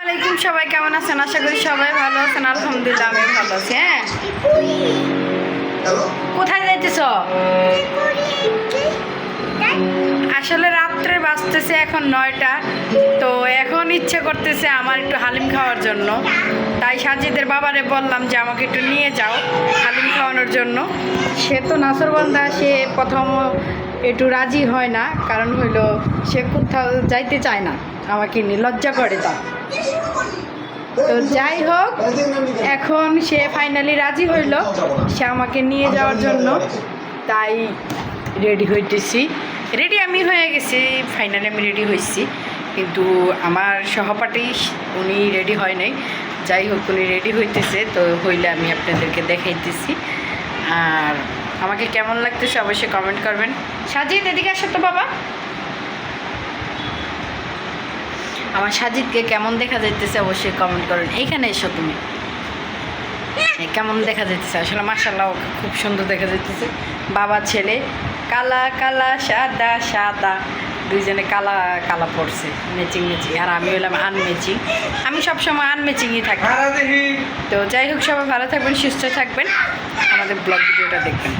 আলাইকুম, সবাই কেমন আছেন? আশা করি সবাই ভালো আছেন। আলহামদুলিল্লাহ আমি ভালো আছি। হ্যাঁ, কোথায় যাইতেছ? আসলে রাত্রে বাজতেছে এখন 9টা, তো এখন ইচ্ছে করতেছে আমার একটু হালিম খাওয়ার জন্য। তাই সাজিদের বাবারে বললাম যে আমাকে একটু নিয়ে যাও হালিম খাওয়ানোর জন্য। সে তো নাসরবান্ধা, সে প্রথম একটু রাজি হয় না, কারণ হইলো সে কোথাও যাইতে চায় না, আমাকে নিয়ে লজ্জা করে তা। তো যাই হোক, এখন সে ফাইনালি রাজি হইল সে আমাকে নিয়ে যাওয়ার জন্য। তাই রেডি হইতেছি, রেডি আমি হয়ে গেছি, ফাইনালি আমি রেডি হয়েছি, কিন্তু আমার সহপাঠী উনি রেডি হয় নাই। যাই হোক, উনি রেডি হইতেছে, তো হইলে আমি আপনাদেরকে দেখাইতেছি। আর আমাকে কেমন লাগতেছে অবশ্যই কমেন্ট করবেন। সাজিদ এদিকে আসো তো বাবা, আমার সাজিদকে কেমন দেখা যাইতেছে অবশ্যই কমেন্ট করবেন। এইখানে এসো তুমি, কেমন দেখা যাইতেছে? আসলে মাশাআল্লাহ খুব সুন্দর দেখা যাইতেছে। বাবা ছেলে কালা কালা সাদা সাদা, দুইজনে কালা কালা পড়ছে, ম্যাচিং ম্যাচিং। আর আমি হলাম আনম্যাচিং, আমি সবসময় আনম্যাচিংই থাকি। তো যাই হোক, সবাই ভালো থাকবেন, সুস্থ থাকবেন, আমাদের ব্লগ ভিডিওটা দেখবেন।